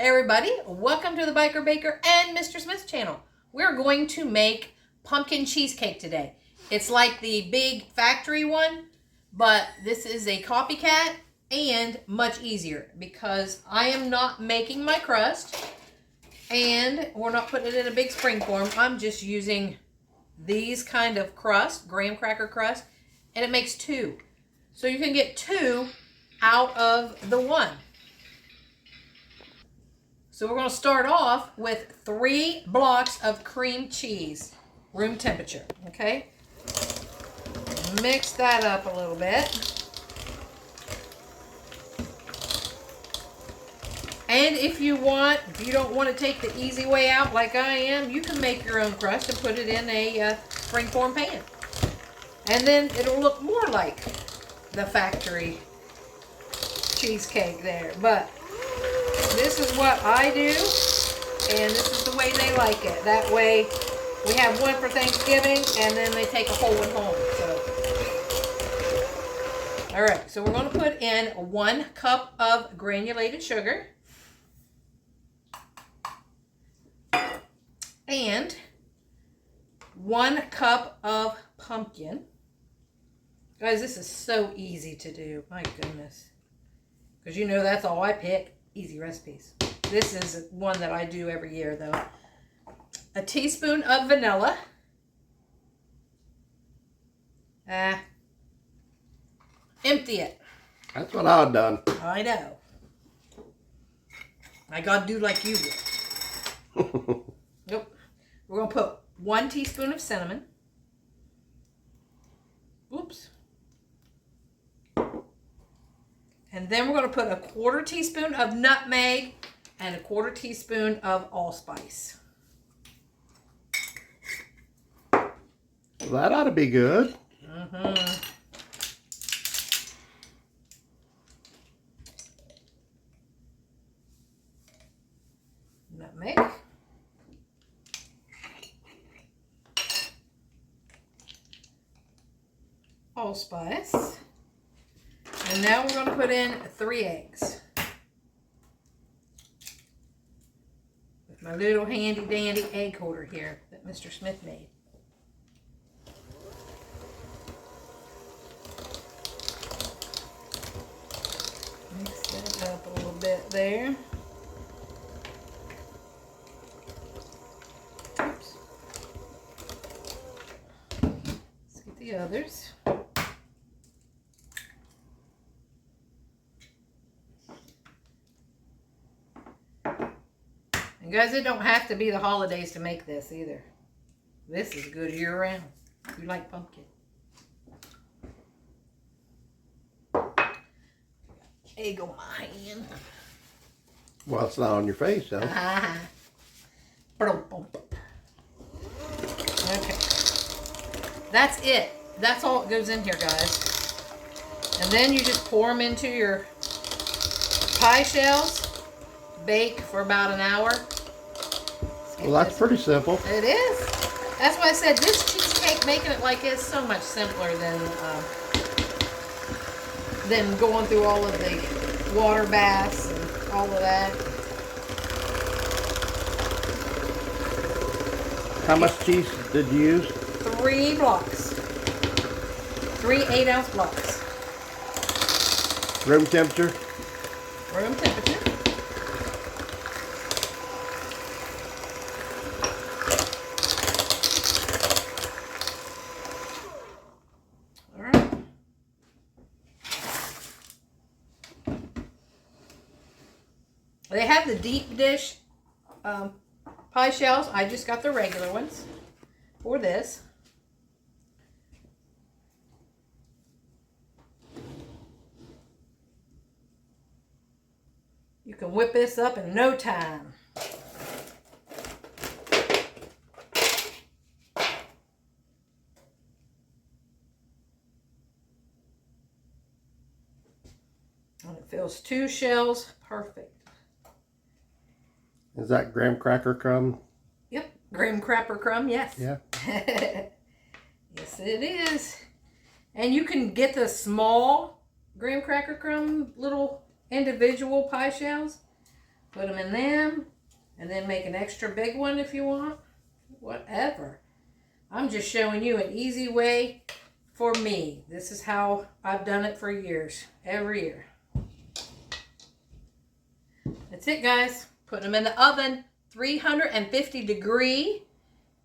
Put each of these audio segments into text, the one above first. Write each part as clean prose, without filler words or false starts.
Hey everybody, welcome to the Biker Baker and Mr. Smith channel. We're going to make pumpkin cheesecake today. It's like the big factory one, but this is a copycat and much easier because I am not making my crust and we're not putting it in a big spring form. I'm just using these kind of crust, graham cracker crust, and it makes two. So you can get two out of the one. So we're going to start off with 3 blocks of cream cheese, room temperature, okay? Mix that up a little bit. And if you don't want to take the easy way out like I am, you can make your own crust and put it in a springform pan. And then it'll look more like the factory cheesecake there. But this is what I do, and this is the way they like it. That way, we have one for Thanksgiving, and then they take a whole one home. So, all right. So we're going to put in 1 cup of granulated sugar, and 1 cup of pumpkin. Guys, this is so easy to do. My goodness, because you know that's all I pick. Easy recipes. This is one that I do every year, though. A teaspoon of vanilla. Empty it. That's what I've done. I know. I gotta do like you would. Nope. We're gonna put 1 teaspoon of cinnamon. Oops. And then we're going to put a 1/4 teaspoon of nutmeg and a 1/4 teaspoon of allspice. Well, that ought to be good. Nutmeg. Allspice. And now we're going to put in 3 eggs. With my little handy dandy egg holder here that Mr. Smith made. Mix that up a little bit there. Oops. Let's get the others. And guys, it don't have to be the holidays to make this either. This is good year-round. If you like pumpkin. Egg on my hand. Well, it's not on your face, though. Okay. That's it. That's all that goes in here, guys. And then you just pour them into your pie shells. Bake for about an hour. Well, that's pretty simple. It is. That's why I said this cheesecake, making it like this, is so much simpler than going through all of the water baths and all of that. How much cheese did you use? 3 blocks. 3 8-ounce blocks. Room temperature? Room temperature. They have the deep dish pie shells. I just got the regular ones for this. You can whip this up in no time. And it fills 2 shells perfect. Is that graham cracker crumb? Yep, graham cracker crumb, yes. Yeah. Yes, it is. And you can get the small graham cracker crumb little individual pie shells. Put them in them. And then make an extra big one if you want. Whatever. I'm just showing you an easy way for me. This is how I've done it for years. Every year. That's it, guys. Put them in the oven. 350 degree.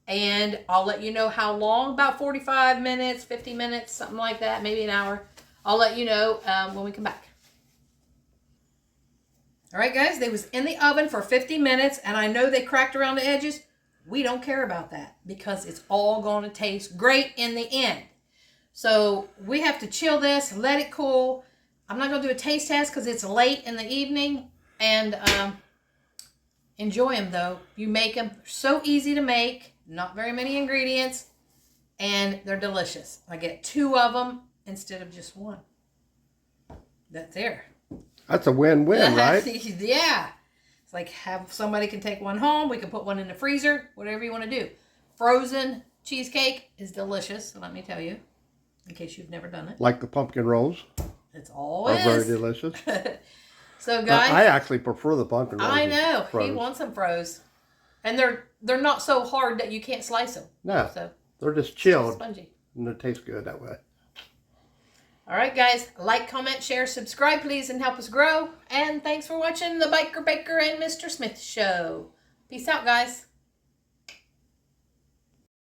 And I'll let you know how long. About 45 minutes, 50 minutes, something like that. Maybe an hour. I'll let you know when we come back. All right, guys, they was in the oven for 50 minutes, and I know they cracked around the edges. We don't care about that because it's all going to taste great in the end. So we have to chill this, let it cool. I'm not going to do a taste test because it's late in the evening, and enjoy them, though. You make them so easy to make, not very many ingredients, and they're delicious. I get 2 of them instead of just 1. That's there. That's a win-win, right? Yeah. It's like somebody can take one home. We can put one in the freezer. Whatever you want to do. Frozen cheesecake is delicious, let me tell you. In case you've never done it. Like the pumpkin rolls. It's always. Are very delicious. So, guys. I actually prefer the pumpkin rolls. I know. He wants them froze. And they're not so hard that you can't slice them. No. So they're just chilled. Spongy. And they taste good that way. All right, guys. Like, comment, share, subscribe, please, and help us grow. And thanks for watching the Biker Baker and Mr. Smith show. Peace out, guys.